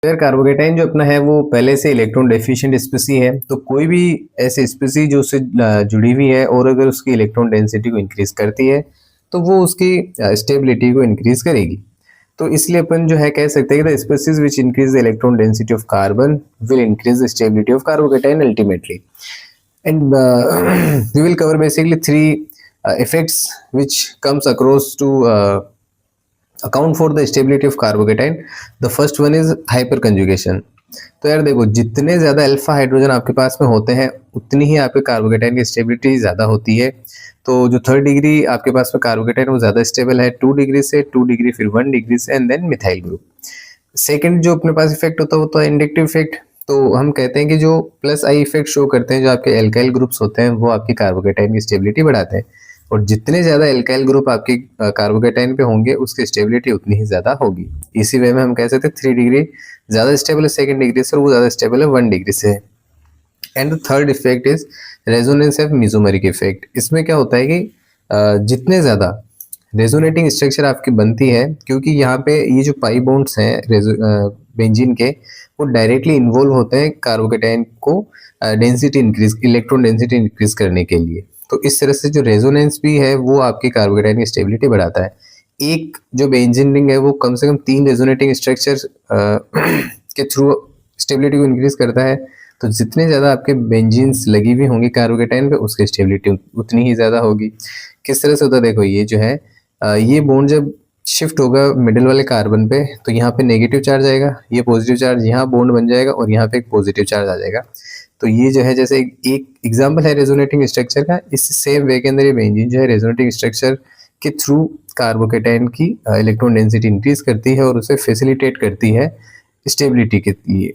यार कार्बोकेटाइन जो अपना है वो पहले से इलेक्ट्रॉन डेफिशिएंट स्पीसी है, तो कोई भी ऐसी स्पीसी जो उससे जुड़ी हुई है और अगर उसकी इलेक्ट्रॉन डेंसिटी को इंक्रीज करती है तो वो उसकी स्टेबिलिटी को इंक्रीज करेगी। तो इसलिए अपन जो है कह सकते हैं कि the species which increase the electron density of carbon will increase the stability of carbocation ultimately. And we will cover basically three effects which comes across to account for the stability of carbocation. The first one is hyperconjugation. तो यार देखो, जितने ज़्यादा alpha hydrogen आपके पास में होते हैं उतनी ही आपके कार्बोकेटाइन की स्टेबिलिटी ज़्यादा होती है। तो जो थर्ड डिग्री आपके पास में कार्बोकेटाइन वो ज़्यादा स्टेबल है 2 डिग्री से, 2 डिग्री फिर 1 डिग्री से, and then methyl group. Second जो अपने पास इफेक्ट होता है वो तो इंडक्टिव इफेक्ट। तो हम कहते हैं कि जो प्लस आई इफेक्ट शो करते हैं जो आपके एल्काइल ग्रुप्स होते हैं वो आपकी कार्बोकेटाइन की स्टेबिलिटी बढ़ाते हैं, और जितने ज़्यादा एल्काइल ग्रुप आपकी कार्बोकेटाइन पे होंगे उसकी स्टेबिलिटी उतनी ही ज़्यादा होगी। इसी वे में हम कह सकते हैं 3 डिग्री ज़्यादा स्टेबल है सेकंड डिग्री से और वो ज़्यादा स्टेबल है 1 डिग्री से। And the third effect is resonance of mesomeric effect. इसमें क्या होता है कि जितने ज़्यादा रेजोनेटिंग स्ट्रक्चर आपकी बनती है, क्योंकि यहाँ पे ये जो पाई बॉन्ड्स हैं बेंजीन के वो डायरेक्टली इन्वॉल्व होते हैं कार्बोकेटाइन को density increase, electron density increase करने के लिए। तो इस तरह से जो रेजोनेंस भी है वो आपकी कार्बोकेटाइन की स्टेबिलिटी बढ़ाता है। एक जो बेंजीन रिंग है वो कम से कम 3 रेजोनेटिंग स्ट्रक्चर के थ्रू स्टेबिलिटी को इंक्रीज करता है। तो जितने ज़्यादा आपके बेंजीन्स लगी हुई होंगी कार्बोकेटाइन पे उसकी स्टेबिलिटी उतनी ही ज़्यादा होगी। किस तरह से होता है देखो, ये जो है ये बॉन्ड जब शिफ्ट होगा मिडिल वाले कार्बन पे तो यहाँ पे नेगेटिव चार्ज आएगा, ये पॉजिटिव चार्ज यहाँ बॉन्ड बन जाएगा और यहाँ पे एक पॉजिटिव चार्ज आ जाएगा। तो ये जो है जैसे एक एग्जांपल है रेजोनेटिंग स्ट्रक्चर का। इस सेम वे के अंदर ये बेंजीन जो है रेजोनेटिंग स्ट्रक्चर के थ्रू कार्बोकेटाइन की इलेक्ट्रॉन डेंसिटी इंक्रीज करती है और उसे फैसिलिटेट करती है स्टेबिलिटी के लिए।